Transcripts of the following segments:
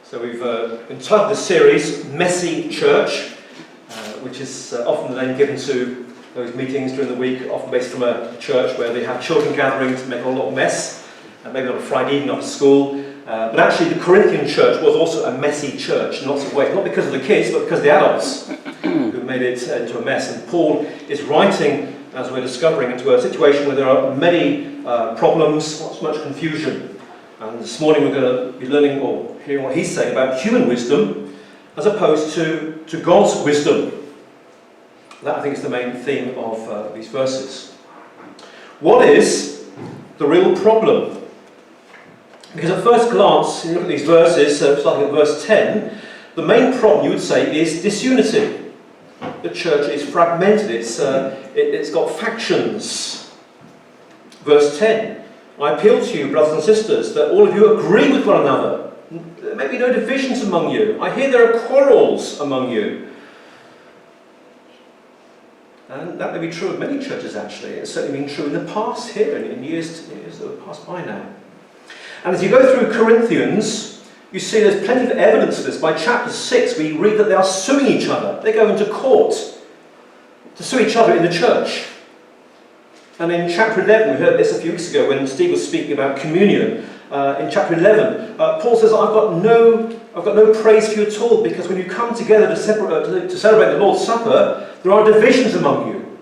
So we've entitled this series Messy Church, which is often the name given to those meetings during the week, often based from a church where they have children gathering to make a lot of mess, maybe on a Friday evening after school. But actually the Corinthian church was also a messy church in lots of ways, not because of the kids, but because of the adults who made it into a mess. And Paul is writing, as we're discovering, into a situation where there are many problems, not so much confusion. And this morning we're going to be learning or hearing what he's saying about human wisdom as opposed to God's wisdom. That, I think, is the main theme of these verses. What is the real problem? Because at first glance, you look at these verses, starting at verse 10, the main problem, you would say, is disunity. The church is fragmented, it's got factions. Verse 10, I appeal to you, brothers and sisters, that all of you agree with one another. There may be no divisions among you. I hear there are quarrels among you. And that may be true of many churches, actually. It's certainly been true in the past here, in years that have passed by now. And as you go through Corinthians, you see there's plenty of evidence for this. By chapter 6, we read that they are suing each other. They go into court to sue each other in the church. And in chapter 11, we heard this a few weeks ago when Steve was speaking about communion. In chapter 11, Paul says, I've got no praise for you at all, because when you come together to celebrate the Lord's Supper, there are divisions among you.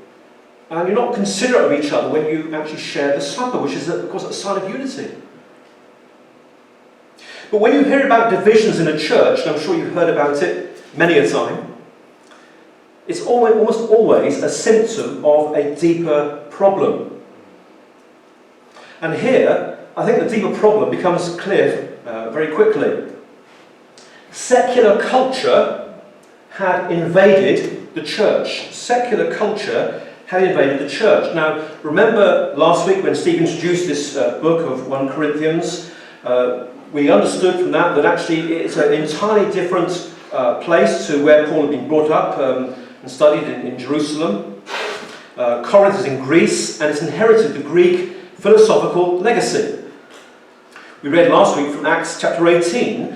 And you're not considerate of each other when you actually share the supper, which is, of course, a sign of unity. But when you hear about divisions in a church, and I'm sure you've heard about it many a time, it's almost always a symptom of a deeper problem. And here, I think the deeper problem becomes clear very quickly. Secular culture had invaded the church. Secular culture had invaded the church. Now, remember last week when Steve introduced this book of 1 Corinthians, we understood from that actually it's an entirely different place to where Paul had been brought up and studied in Jerusalem. Corinth is in Greece, and it's inherited the Greek philosophical legacy. We read last week from Acts chapter 18,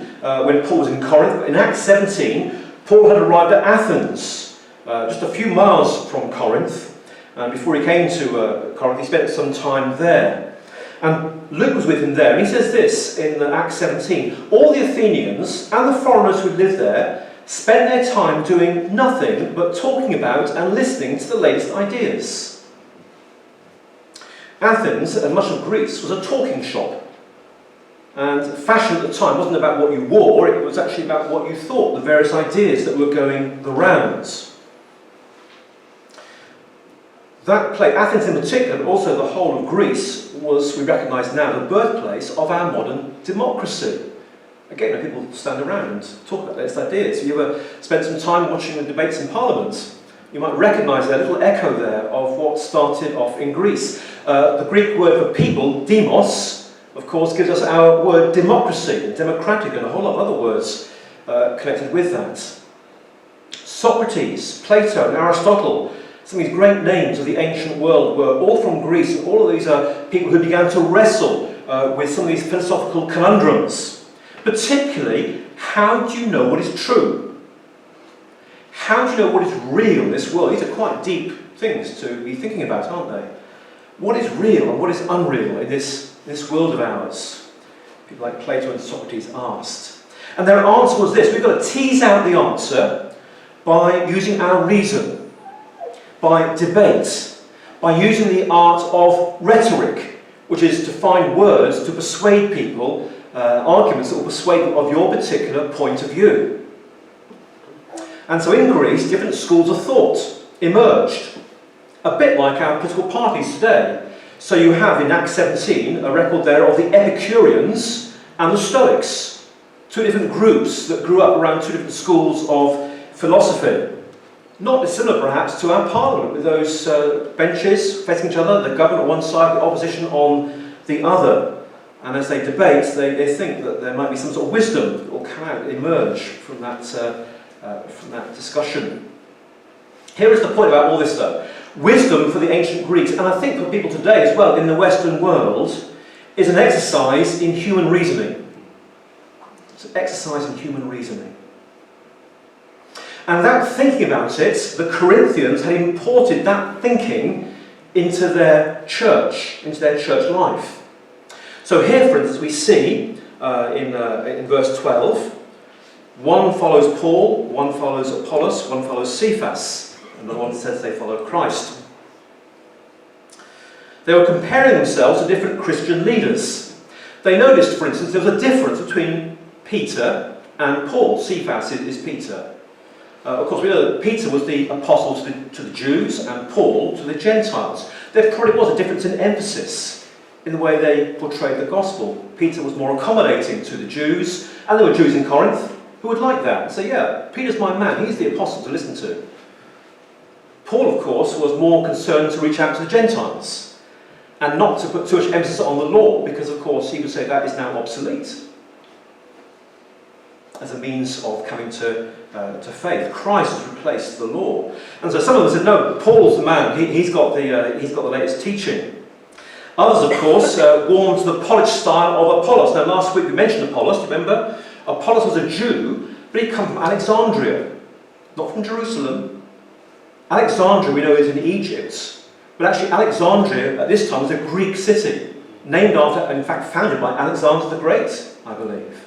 when Paul was in Corinth. In Acts 17, Paul had arrived at Athens, just a few miles from Corinth. And before he came to Corinth, he spent some time there. And Luke was with him there, and he says this in Acts 17, all the Athenians and the foreigners who lived there spent their time doing nothing but talking about and listening to the latest ideas. Athens, and much of Greece, was a talking shop. And fashion at the time wasn't about what you wore, it was actually about what you thought, the various ideas that were going the rounds. That place, Athens in particular, but also the whole of Greece, was, we recognise now, the birthplace of our modern democracy. Again, people stand around and talk about those ideas. If you ever spent some time watching the debates in Parliament, you might recognise a little echo there of what started off in Greece. The Greek word for people, demos, of course, gives us our word democracy, democratic, and a whole lot of other words connected with that. Socrates, Plato, and Aristotle, some of these great names of the ancient world, were all from Greece, and all of these are people who began to wrestle with some of these philosophical conundrums. Particularly, how do you know what is true? How do you know what is real in this world? These are quite deep things to be thinking about, aren't they? What is real and what is unreal in this world of ours? People like Plato and Socrates asked. And their answer was this: we've got to tease out the answer by using our reason, by debate, by using the art of rhetoric, which is to find words to persuade people, arguments that will persuade them of your particular point of view. And so in Greece, different schools of thought emerged, a bit like our political parties today. So you have in Acts 17 a record there of the Epicureans and the Stoics, two different groups that grew up around two different schools of philosophy. Not dissimilar perhaps to our parliament, with those benches facing each other, the government on one side, the opposition on the other. And as they debate, they think that there might be some sort of wisdom that will come out, emerge from that discussion. Here is the point about all this stuff. Wisdom for the ancient Greeks, and I think for people today as well in the Western world, is an exercise in human reasoning. exercising human reasoning. And without thinking about it, the Corinthians had imported that thinking into their church life. So here, for instance, we see in verse 12, one follows Paul, one follows Apollos, one follows Cephas, and the one says they follow Christ. They were comparing themselves to different Christian leaders. They noticed, for instance, there was a difference between Peter and Paul. Cephas is Peter. Of course, we know that Peter was the apostle to the Jews and Paul to the Gentiles. There probably was a difference in emphasis in the way they portrayed the gospel. Peter was more accommodating to the Jews, and there were Jews in Corinth who would like that and say, yeah, Peter's my man, he's the apostle to listen to. Paul, of course, was more concerned to reach out to the Gentiles and not to put too much emphasis on the law, because, of course, he would say that is now obsolete as a means of coming to faith. Christ has replaced the law. And so some of them said, no, Paul's the man, he's got the latest teaching. Others, of course, warmed to the polished style of Apollos. Now, last week we mentioned Apollos, do you remember? Apollos was a Jew, but he'd come from Alexandria, not from Jerusalem. Alexandria, we know, is in Egypt, but actually Alexandria at this time was a Greek city, named after, and in fact founded by Alexander the Great, I believe.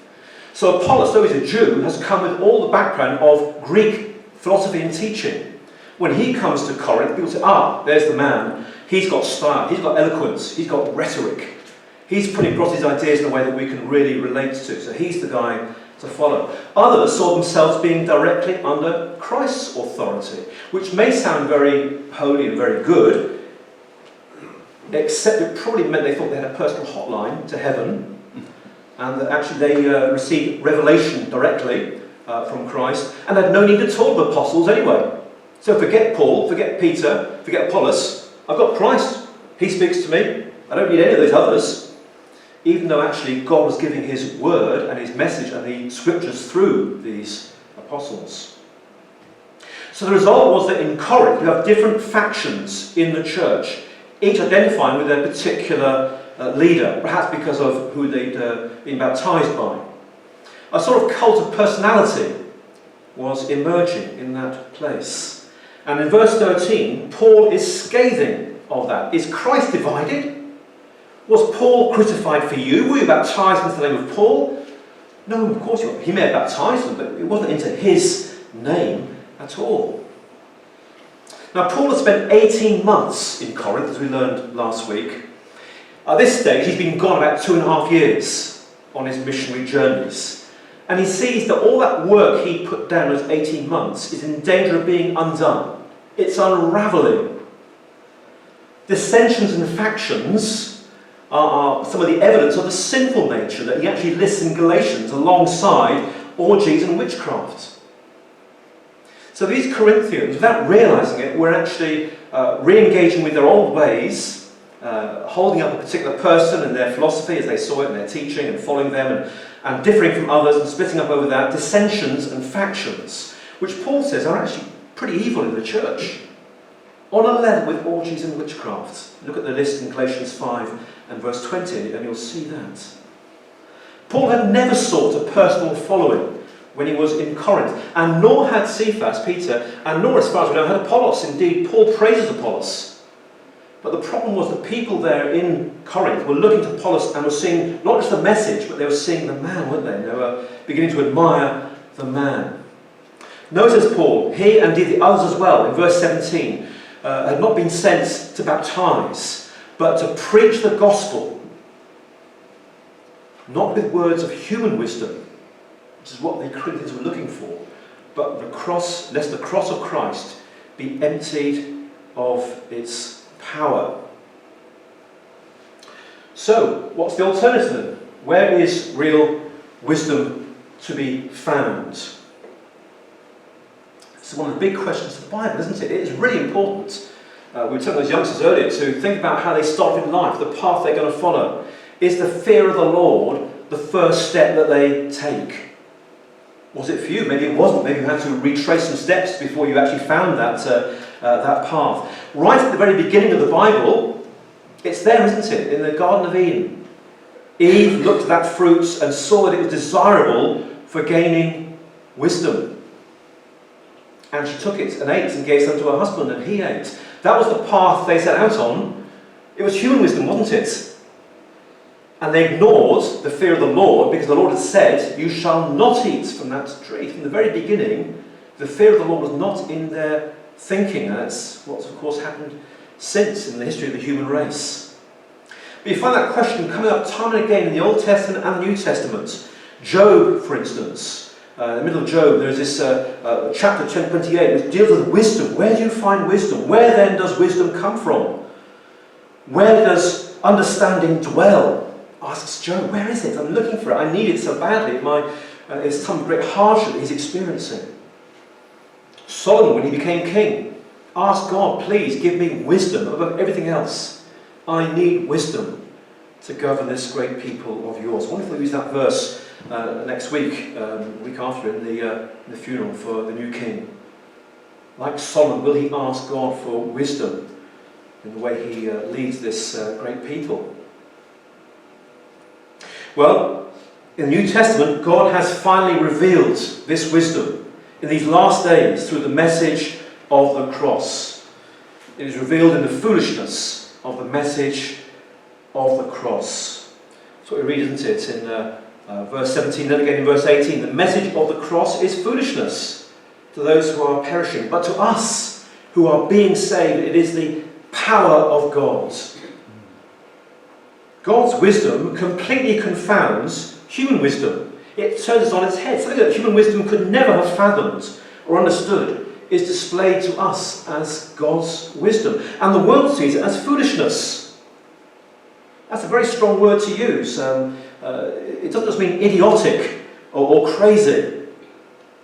So Apollos, though he's a Jew, has come with all the background of Greek philosophy and teaching. When he comes to Corinth, people say, there's the man. He's got style, he's got eloquence, he's got rhetoric. He's putting across his ideas in a way that we can really relate to. So he's the guy to follow. Others saw themselves being directly under Christ's authority, which may sound very holy and very good, except it probably meant they thought they had a personal hotline to heaven, and that actually they received revelation directly from Christ, and had no need at all of apostles anyway. So forget Paul, forget Peter, forget Apollos. I've got Christ. He speaks to me. I don't need any of those others. Even though actually God was giving his word and his message and the scriptures through these apostles. So the result was that in Corinth you have different factions in the church, each identifying with their particular leader, perhaps because of who they'd been baptized by. A sort of cult of personality was emerging in that place. And in verse 13, Paul is scathing of that. Is Christ divided? Was Paul crucified for you? Were you baptized into the name of Paul? No, of course you weren't. He may have baptized them, but it wasn't into his name at all. Now, Paul has spent 18 months in Corinth, as we learned last week. At this stage, he's been gone about 2.5 years on his missionary journeys. And he sees that all that work he put down as 18 months is in danger of being undone. It's unravelling. Dissensions and factions are some of the evidence of the sinful nature that he actually lists in Galatians alongside orgies and witchcraft. So these Corinthians, without realising it, were actually re-engaging with their old ways, holding up a particular person and their philosophy as they saw it and their teaching and following them and differing from others and splitting up over that, dissensions and factions, which Paul says are actually pretty evil in the church, on a level with orgies and witchcraft. Look at the list in Galatians 5 and verse 20 and you'll see that. Paul had never sought a personal following when he was in Corinth, and nor had Cephas, Peter, and nor, as far as we know, had Apollos. Indeed, Paul praises Apollos. But the problem was the people there in Corinth were looking to Apollos and were seeing not just the message, but they were seeing the man, weren't they? And they were beginning to admire the man. Notice Paul, he and indeed the others as well, in verse 17, had not been sent to baptize, but to preach the gospel, not with words of human wisdom, which is what the Corinthians were looking for, but the cross, lest the cross of Christ be emptied of its power. So, what's the alternative? Where is real wisdom to be found? It's one of the big questions of the Bible, isn't it? It is really important. We were telling those youngsters earlier to think about how they start in life, the path they're going to follow. Is the fear of the Lord the first step that they take? Was it for you? Maybe it wasn't. Maybe you had to retrace some steps before you actually found that path. Right at the very beginning of the Bible, it's there, isn't it? In the Garden of Eden. Eve looked at that fruit and saw that it was desirable for gaining wisdom. And she took it and ate and gave some to her husband, and he ate. That was the path they set out on. It was human wisdom, wasn't it? And they ignored the fear of the Lord, because the Lord had said, "You shall not eat from that tree." From the very beginning, the fear of the Lord was not in their thinking. And that's what's, of course, happened since in the history of the human race. But you find that question coming up time and again in the Old Testament and the New Testament. Job, for instance. In the middle of Job, there's this chapter 28, which deals with wisdom. Where do you find wisdom? Where then does wisdom come from? Where does understanding dwell? Asks Job. Where is it? I'm looking for it. I need it so badly. It's some great hardship that he's experiencing. Solomon, when he became king, asked God, "Please give me wisdom above everything else. I need wisdom to govern this great people of yours." I wonder if we'll use that verse next week, week after, in the funeral for the new king. Like Solomon, will he ask God for wisdom in the way he leads this great people? Well, in the New Testament, God has finally revealed this wisdom in these last days through the message of the cross. It is revealed in the foolishness of the message of the cross. That's what we read, isn't it, in verse 17, then again in verse 18. The message of the cross is foolishness to those who are perishing, but to us who are being saved, it is the power of God. God's wisdom completely confounds human wisdom. It turns it on its head. Something that human wisdom could never have fathomed or understood is displayed to us as God's wisdom. And the world sees it as foolishness. That's a very strong word to use. It doesn't just mean idiotic or crazy.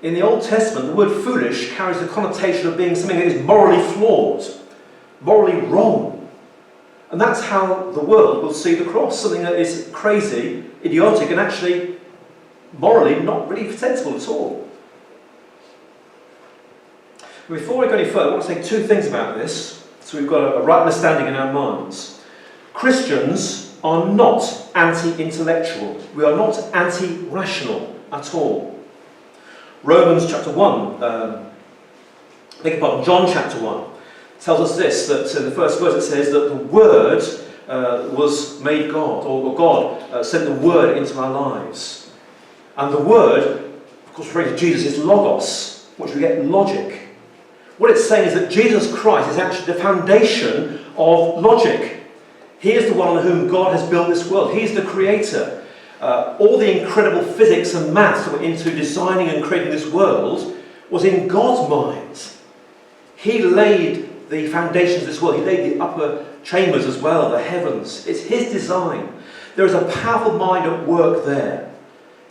In the Old Testament, the word foolish carries the connotation of being something that is morally flawed, morally wrong. And that's how the world will see the cross, something that is crazy, idiotic, and actually morally not really sensible at all. Before we go any further, I want to say two things about this, so we've got a right understanding in our minds. Christians are not anti-intellectual. We are not anti-rational at all. Romans chapter 1, John chapter 1, tells us this, that in the first verse it says that the Word was made God, or God sent the Word into our lives. And the Word, of course referring to Jesus, is logos, which we get logic. What it's saying is that Jesus Christ is actually the foundation of logic. He is the one on whom God has built this world. He's the creator. All the incredible physics and maths that went into designing and creating this world was in God's mind. He laid the foundations of this world. He laid the upper chambers as well, the heavens. It's his design. There is a powerful mind at work there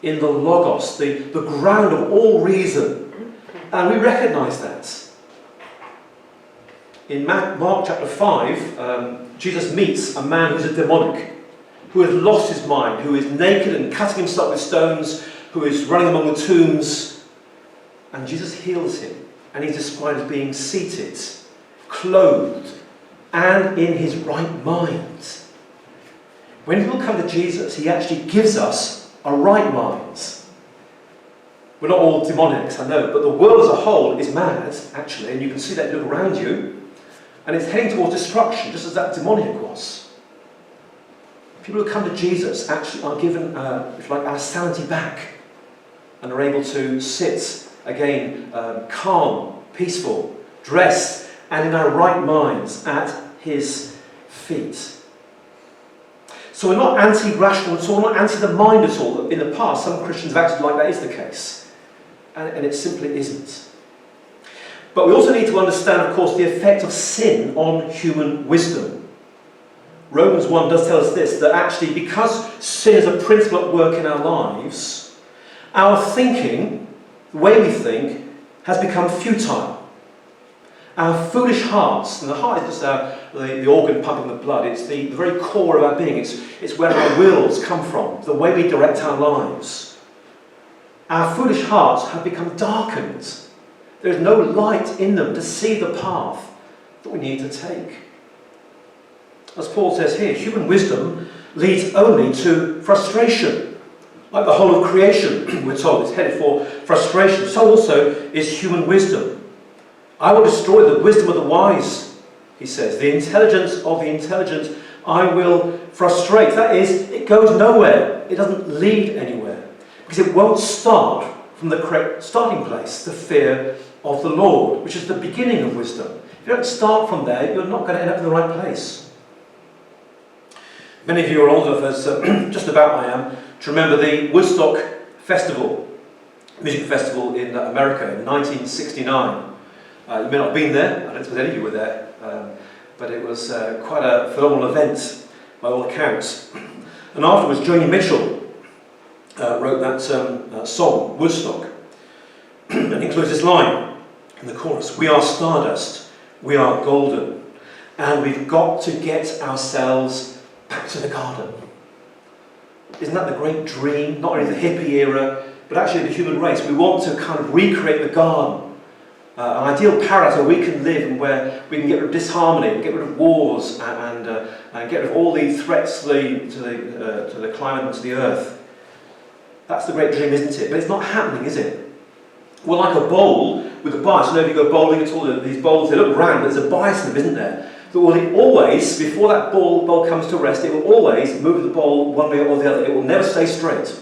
in the Logos, the ground of all reason. And we recognise that. In Mark chapter 5, Jesus meets a man who's a demonic, who has lost his mind, who is naked and cutting himself with stones, who is running among the tombs. And Jesus heals him. And he's described as being seated, clothed, and in his right mind. When people come to Jesus, he actually gives us a right mind. We're not all demonics, I know, but the world as a whole is mad, actually, and you can see that if you look around you, and it's heading towards destruction, just as that demoniac was. People who come to Jesus actually are given, if you like, our sanity back, and are able to sit again, calm, peaceful, dressed, and in our right minds at his feet. So we're not anti-rational at all, not anti the mind at all. In the past, some Christians have acted like that is the case. And it simply isn't. But we also need to understand, of course, the effect of sin on human wisdom. Romans 1 does tell us this, that actually because sin is a principle at work in our lives, our thinking, the way we think, has become futile. Our foolish hearts, and the heart is just the organ pumping the blood, it's the very core of our being, it's where our wills come from, the way we direct our lives. Our foolish hearts have become darkened. There is no light in them to see the path that we need to take. as Paul says here, human wisdom leads only to frustration. Like the whole of creation, we're told, is headed for frustration. So also is human wisdom. I will destroy the wisdom of the wise, he says. The intelligence of the intelligent I will frustrate. That is, it goes nowhere. It doesn't lead anywhere. Because it won't start from the correct starting place, the fear of the Lord, which is the beginning of wisdom. If you don't start from there, you're not going to end up in the right place. Many of you are old enough, as just about I am, to remember the Woodstock Festival, music festival in America in 1969. You may not have been there, I don't suppose any of you were there, but it was quite a phenomenal event by all accounts. And afterwards, Joni Mitchell wrote that song, Woodstock, and includes this line in the chorus: "We are stardust, we are golden, and we've got to get ourselves back to the garden." Isn't that the great dream? Not only the hippie era, but actually the human race. We want to kind of recreate the garden. An ideal paradise where we can live and where we can get rid of disharmony, get rid of wars, and get rid of all the threats to the climate and to the earth. That's the great dream, isn't it? But it's not happening, is it? We're like a bowl with a bias. You know, if you go bowling at all, these bowls, they look round, but there's a bias in them, isn't there? But will it always, before that bowl comes to rest, it will always move the bowl one way or the other. It will never stay straight.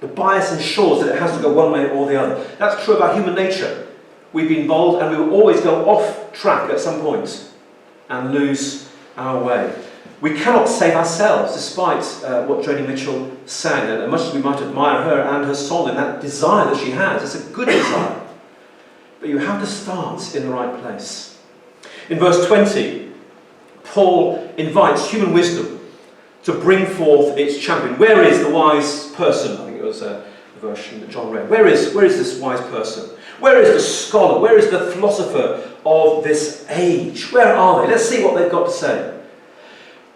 The bias ensures that it has to go one way or the other. That's true about human nature. We've been bold and we will always go off track at some point and lose our way. We cannot save ourselves, despite what Joni Mitchell sang, and much as we might admire her and her song and that desire that she has. It's a good desire. But you have to start in the right place. In verse 20, Paul invites human wisdom to bring forth its champion. Where is the wise person? I think it was the version that John read. Where is this wise person? Where is the scholar? Where is the philosopher of this age? Where are they? Let's see what they've got to say.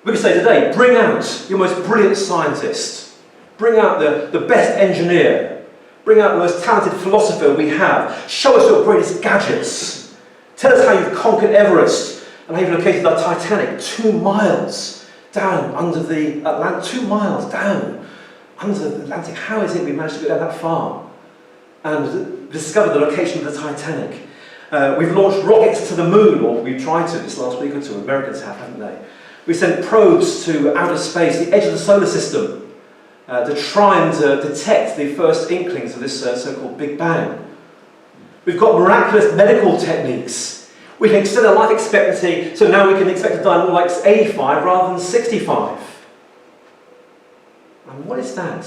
We could say today, bring out your most brilliant scientist. Bring out the best engineer. Bring out the most talented philosopher we have. Show us your greatest gadgets. Tell us how you've conquered Everest and how you've located the Titanic 2 miles down under the Atlantic. 2 miles down under the Atlantic. How is it we managed to go down that far and discover the location of the Titanic? We've launched rockets to the moon, or we've tried to this last week or two. Americans have, haven't they? We sent probes to outer space, the edge of the solar system, to try and detect the first inklings of this so-called Big Bang. We've got miraculous medical techniques. We can extend our life expectancy, so now we can expect to die more like 85 rather than 65. And what is that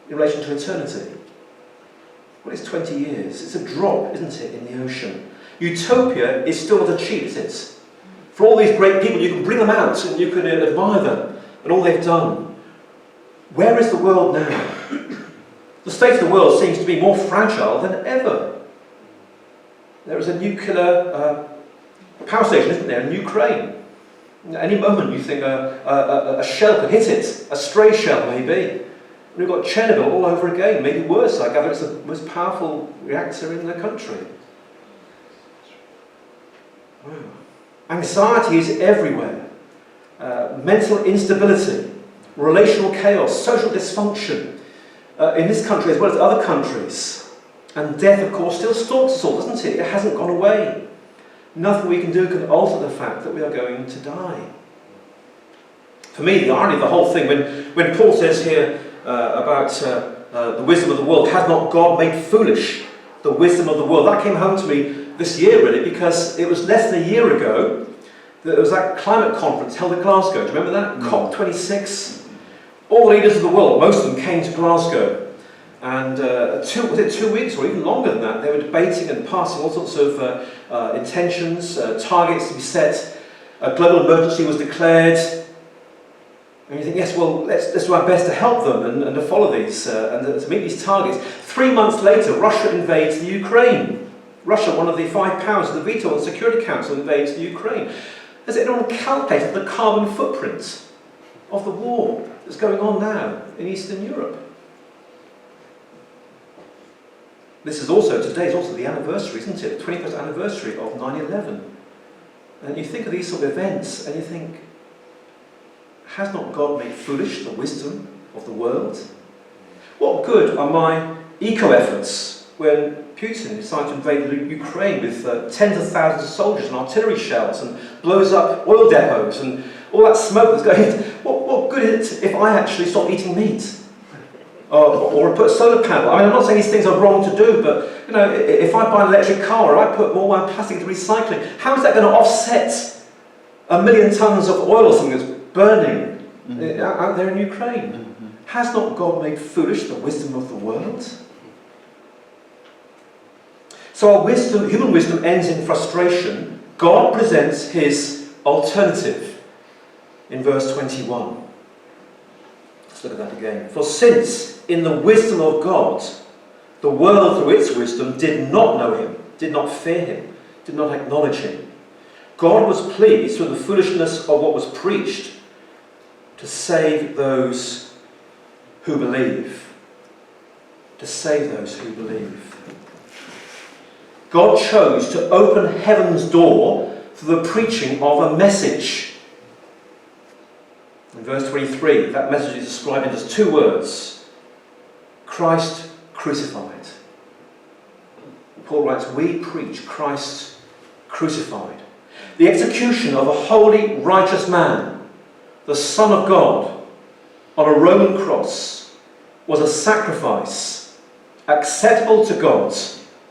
in relation to eternity? What is 20 years? It's a drop, isn't it, in the ocean? Utopia is still not achieved, is it? For all these great people, you can bring them out and you can admire them and all they've done. Where is the world now? The state of the world seems to be more fragile than ever. There is a nuclear power station, isn't there, in Ukraine. At any moment you think a shell could hit it, a stray shell maybe. And we've got Chernobyl all over again, maybe worse. I gather it's the most powerful reactor in the country. Wow. Anxiety is everywhere. Mental instability, relational chaos, social dysfunction in this country as well as other countries. And death, of course, still stalks us all, doesn't it? It hasn't gone away. Nothing we can do can alter the fact that we are going to die. For me, the irony of the whole thing, when Paul says here about the wisdom of the world, has not God made foolish the wisdom of the world? That came home to me this year, really, because it was less than a year ago that there was that climate conference held in Glasgow. Do you remember that? COP26. All the leaders of the world, most of them came to Glasgow. And 2 weeks or even longer than that, they were debating and passing all sorts of intentions, targets to be set. A global emergency was declared. And you think, yes, well, let's do our best to help them and to follow these and to meet these targets. 3 months later, Russia invades the Ukraine. Russia, one of the 5 powers of the veto on the Security Council, invades the Ukraine. Has anyone calculated the carbon footprint of the war that's going on now in Eastern Europe? Today is also the anniversary, isn't it? The 21st anniversary of 9/11. And you think of these sort of events and you think, has not God made foolish the wisdom of the world? What good are my eco-efforts when Putin decided to invade Ukraine with tens of thousands of soldiers and artillery shells and blows up oil depots and all that smoke that's going? What good is it if I actually stop eating meat? Or put a solar panel? I mean, I'm not saying these things are wrong to do, but you know, if I buy an electric car or I put more plastic into recycling, how is that going to offset 1 million tons of oil or something that's burning out there in Ukraine? Has not God made foolish the wisdom of the world? So our wisdom, human wisdom, ends in frustration. God presents his alternative in verse 21. Let's look at that again. For since, in the wisdom of God, the world through its wisdom did not know him, did not fear him, did not acknowledge him, God was pleased through the foolishness of what was preached to save those who believe. To save those who believe. God chose to open heaven's door through the preaching of a message. In verse 23, that message is described as 2 words: Christ crucified. Paul writes, we preach Christ crucified. The execution of a holy, righteous man, the Son of God, on a Roman cross, was a sacrifice acceptable to God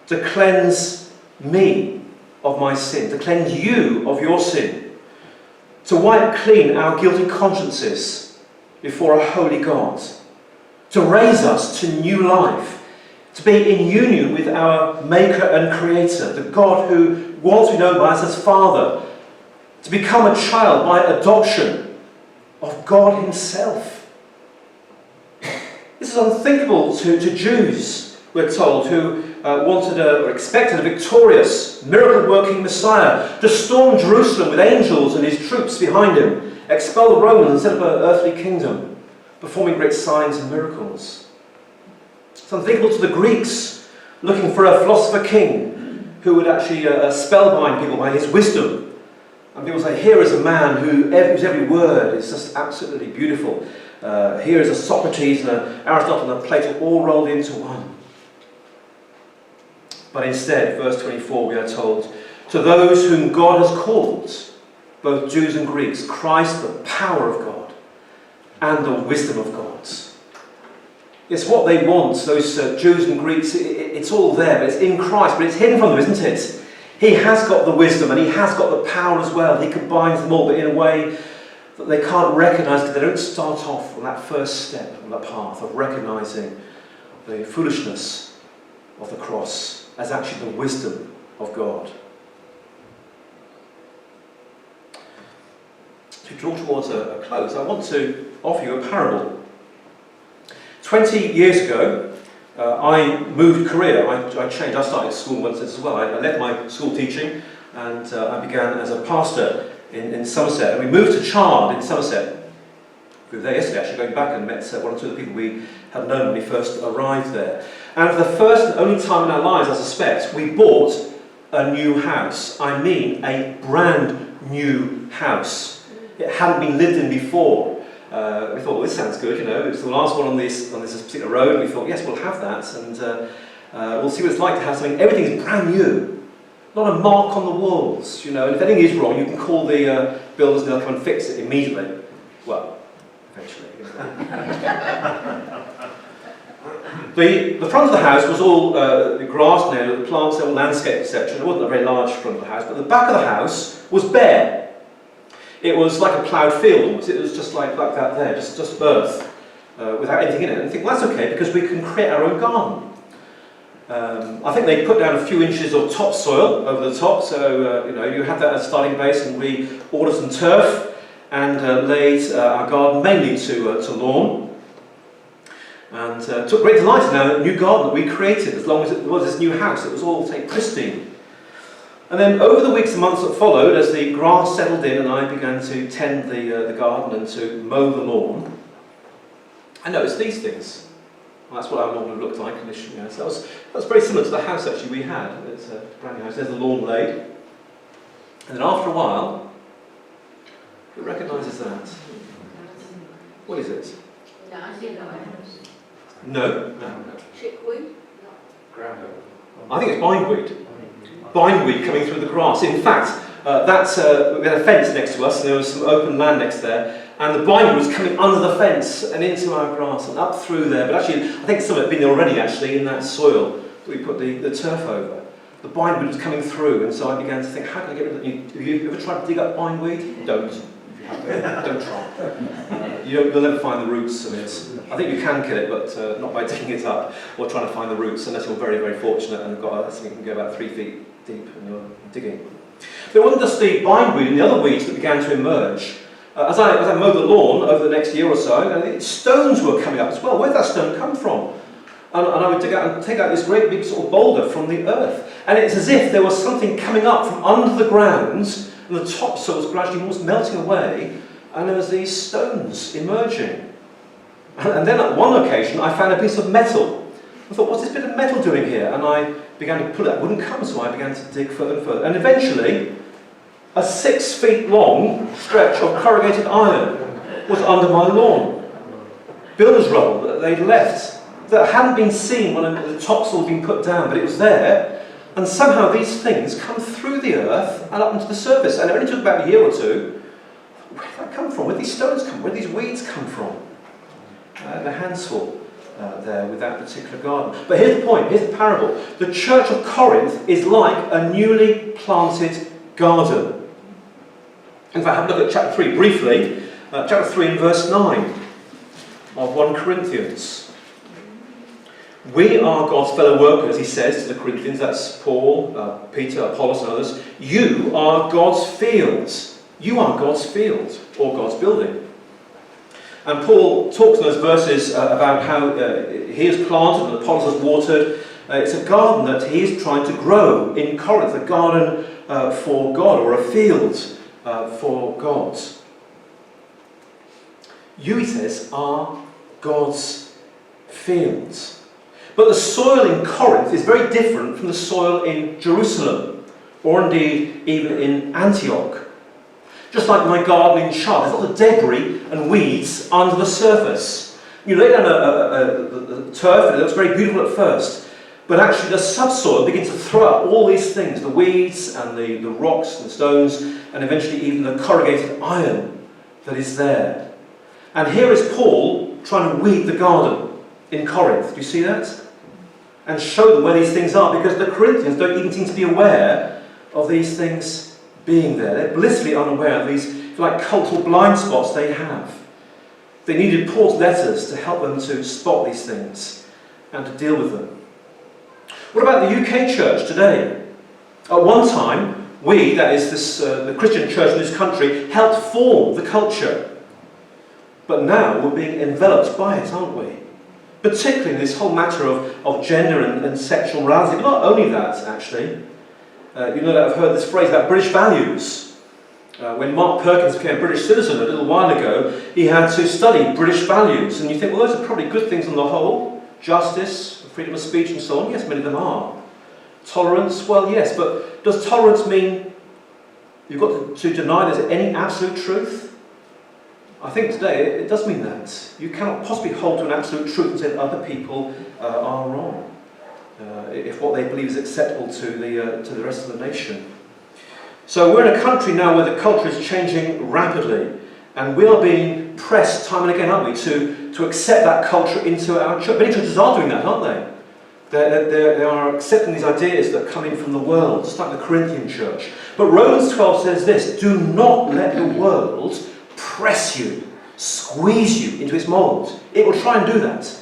to cleanse me of my sin, to cleanse you of your sin, to wipe clean our guilty consciences before a holy God, to raise us to new life, to be in union with our Maker and Creator, the God who wants to be known by us as Father, to become a child by adoption of God himself. This is unthinkable to Jews, we're told, who wanted or expected a victorious, miracle-working Messiah to storm Jerusalem with angels and his troops behind him, expel the Romans and set up an earthly kingdom, performing great signs and miracles. It's unthinkable to the Greeks, looking for a philosopher king who would actually spellbind people by his wisdom. And people say, here is a man whose every word is just absolutely beautiful. Here is a Socrates and an Aristotle and a Plato all rolled into one. But instead, verse 24, we are told, to those whom God has called, both Jews and Greeks, Christ, the power of God and the wisdom of God. It's what they want, those Jews and Greeks, it's all there, but it's in Christ, but it's hidden from them, isn't it? He has got the wisdom and he has got the power as well. He combines them all, but in a way that they can't recognise because they don't start off on that first step on that path of recognising the foolishness of the cross as actually the wisdom of God. To draw towards a close, I want to offer you a parable. 20 years ago, I moved career. I changed. I started school once as well. I left my school teaching and I began as a pastor in Somerset. And we moved to Chard in Somerset. We were there yesterday actually, going back and met one or two of the people we had known when we first arrived there. And for the first and only time in our lives, I suspect, we bought a new house. I mean, a brand new house. It hadn't been lived in before. We thought, well, this sounds good, you know. It was the last one on this particular road, and we thought, yes, we'll have that, and we'll see what it's like to have something. Everything's brand new, not a mark on the walls, you know. And if anything is wrong, you can call the builders, and they'll come and fix it immediately. Well, eventually. The front of the house was all the grass now, the plants, the landscape section. It wasn't a very large front of the house, but the back of the house was bare. It was like a ploughed field. It was just like that there, just earth, without anything in it. And I think, well, that's okay, because we can create our own garden. I think they put down a few inches of topsoil over the top, so you had that as a starting base, and we ordered some turf and laid our garden mainly to lawn. And took great delight in our new garden that we created. As long as it was this new house, it was all pristine. And then over the weeks and months that followed, as the grass settled in and I began to tend the garden and to mow the lawn, I noticed these things. Well, that's what our lawn looked like initially. So that was very similar to the house actually we had. It's a brand new house. There's the lawn laid. And then after a while, who recognises that? What is it? No. Chickweed? I think it's bindweed. Bindweed coming through the grass. In fact, we had a fence next to us, and there was some open land next there, and the bindweed was coming under the fence and into our grass and up through there. But actually, I think some of it had been there already, actually, in that soil that we put the turf over. The bindweed was coming through, and so I began to think, how can I get rid of it? Have you ever tried to dig up bindweed? Don't. Don't try. You'll never find the roots of it. I think you can kill it, but not by digging it up or trying to find the roots, unless you're very, very fortunate and got something that can go about 3 feet deep and you're digging. But it wasn't just the bindweed and the other weeds that began to emerge. As I mowed the lawn over the next year or so, stones were coming up as well. Where did that stone come from? And I would take out this great big sort of boulder from the earth. And it's as if there was something coming up from under the ground, and the topsoil was gradually almost melting away, and there was these stones emerging. And then at one occasion I found a piece of metal. I thought, what's this bit of metal doing here? And I began to pull it. It wouldn't come, so I began to dig further and further. And eventually, a 6 feet long stretch of corrugated iron was under my lawn. Builder's rubble that they'd left, that hadn't been seen when the topsoil had been put down, but it was there. And somehow these things come through the earth and up into the surface. And it only took about a year or two. Where did that come from? Where did these stones come from? Where did these weeds come from? The hands full there with that particular garden. But here's the point, here's the parable. The church of Corinth is like a newly planted garden. In fact, have a look at chapter 3 briefly. Chapter 3 and verse 9 of 1 Corinthians. We are God's fellow workers, he says to the Corinthians. That's Paul, Peter, Apollos and others. You are God's fields. You are God's field, or God's building. And Paul talks in those verses about how he has planted and Apollos has watered. It's a garden that he is trying to grow in Corinth, a garden for God, or a field for God. You, he says, are God's fields. But the soil in Corinth is very different from the soil in Jerusalem, or indeed even in Antioch. Just like my garden in Chard, there's lots of debris and weeds under the surface. You lay down a turf and it looks very beautiful at first, but actually the subsoil begins to throw up all these things, the weeds and the rocks and the stones, and eventually even the corrugated iron that is there. And here is Paul trying to weed the garden in Corinth. Do you see that? And show them where these things are, because the Corinthians don't even seem to be aware of these things being there. They're blissfully unaware of these, if you like, cultural blind spots they have. They needed Paul's letters to help them to spot these things and to deal with them. What about the UK church today? At one time, we, that is the Christian church in this country, helped form the culture. But now we're being enveloped by it, aren't we? Particularly in this whole matter of gender and sexual morality. But not only that, actually. You know that I've heard this phrase about British values. When Mark Perkins became a British citizen a little while ago, he had to study British values. And you think, well, those are probably good things on the whole. Justice, freedom of speech and so on. Yes, many of them are. Tolerance, well, yes. But does tolerance mean you've got to deny there's any absolute truth? I think today it does mean that. You cannot possibly hold to an absolute truth and say that other people are wrong. If what they believe is acceptable to the rest of the nation. So we're in a country now where the culture is changing rapidly, and we are being pressed time and again, aren't we, to accept that culture into our church. Many churches are doing that, aren't they? They are accepting these ideas that come in from the world, just like the Corinthian church. But Romans 12 says this: do not let the world press you, squeeze you into its mould. It will try and do that.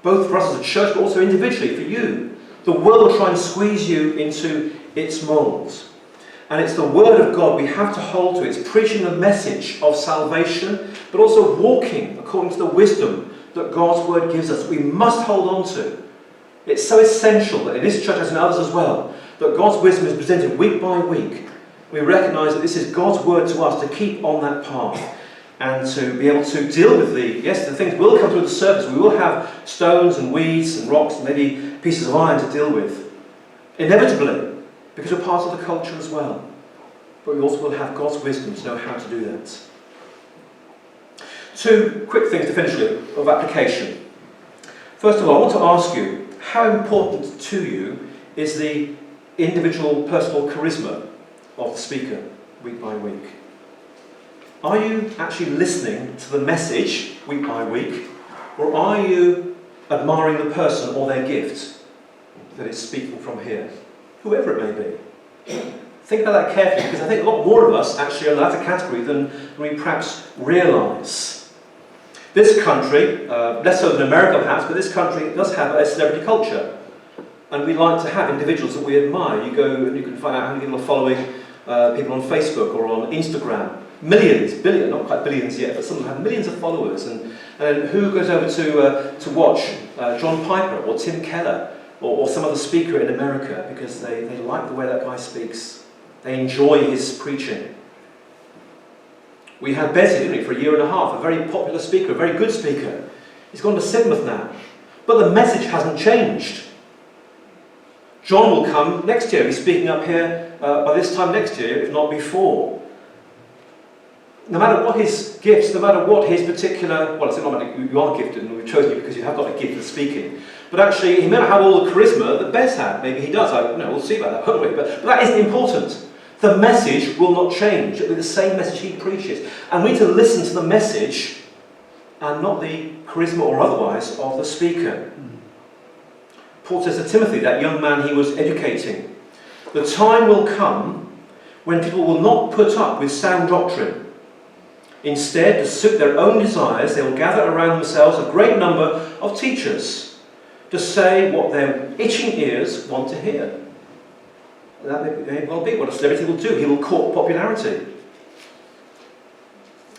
Both for us as a church, but also individually, for you. The world will try and squeeze you into its mould. And it's the word of God we have to hold to. It's preaching the message of salvation, but also walking according to the wisdom that God's word gives us. We must hold on to. It's so essential that in this church, as in others as well, that God's wisdom is presented week by week. We recognise that this is God's word to us to keep on that path and to be able to deal with the things will come through the surface. We will have stones and weeds and rocks and maybe pieces of iron to deal with. Inevitably, because we're part of the culture as well. but we also will have God's wisdom to know how to do that. Two quick things to finish with of application. First of all, I want to ask you, how important to you is the individual personal charisma of the speaker week by week? Are you actually listening to the message week by week, or are you admiring the person or their gift that is speaking from here? Whoever it may be. Think about that carefully, because I think a lot more of us actually are in the latter category than we perhaps realise. This country, less so than America perhaps, but this country does have a celebrity culture. And we like to have individuals that we admire. You go and you can find out how many people are following people on Facebook or on Instagram. Millions, billions, not quite billions yet, but some of them have millions of followers. And who goes over to watch John Piper or Tim Keller or some other speaker in America because they like the way that guy speaks. They enjoy his preaching. We had Bessie, didn't we, for a year and a half, a very popular speaker, a very good speaker. He's gone to Sidmouth now. But the message hasn't changed. John will come next year. He's speaking up here by this time next year, if not before. No matter what his gifts, no matter what his particular... Well, it's not matter you are gifted and we've chosen you because you have got a gift of speaking. But actually, he may not have all the charisma that Bez had. Maybe he does. We'll see about that, won't we? But that isn't important. The message will not change. It'll be the same message he preaches. And we need to listen to the message and not the charisma or otherwise of the speaker. Paul says to Timothy, that young man he was educating, the time will come when people will not put up with sound doctrine. Instead, to suit their own desires, they will gather around themselves a great number of teachers to say what their itching ears want to hear. That may well be what a celebrity will do. He will court popularity.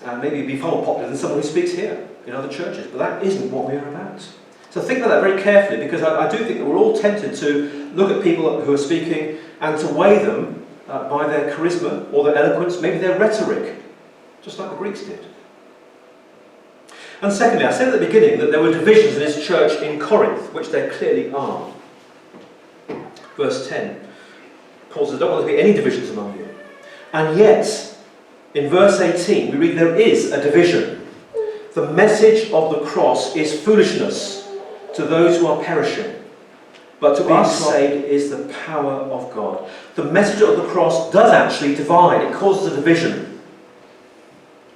And maybe be far more popular than someone who speaks here in other churches. But that isn't what we are about. So think about that very carefully, because I do think that we're all tempted to look at people who are speaking and to weigh them by their charisma or their eloquence, maybe their rhetoric, just like the Greeks did. And secondly, I said at the beginning that there were divisions in this church in Corinth, which there clearly are. Verse 10, Paul says, "Don't want there to be any divisions among you." And yet, in verse 18, we read there is a division. The message of the cross is foolishness to those who are perishing, but to us saved is the power of God. The message of the cross does actually divide. It causes a division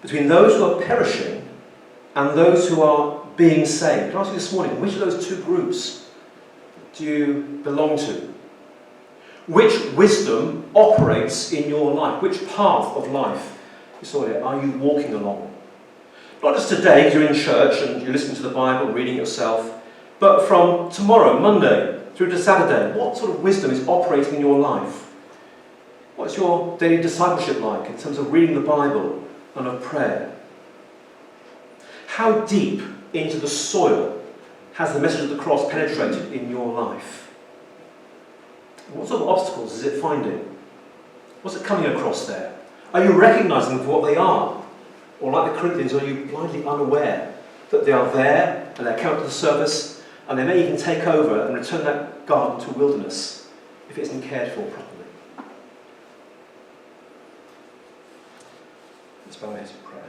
between those who are perishing and those who are being saved. Can I ask you this morning, which of those two groups do you belong to? Which wisdom operates in your life? Which path of life are you walking along? Not just today, because you're in church and you're listening to the Bible and reading it yourself, but from tomorrow, Monday, through to Saturday. What sort of wisdom is operating in your life? What's your daily discipleship like in terms of reading the Bible and of prayer? How deep into the soil has the message of the cross penetrated in your life? What sort of obstacles is it finding? What's it coming across there? Are you recognising them for what they are? Or like the Corinthians, are you blindly unaware that they are there and they're coming to the surface, and they may even take over and return that garden to a wilderness if it isn't cared for properly? Let's bow our heads in prayer.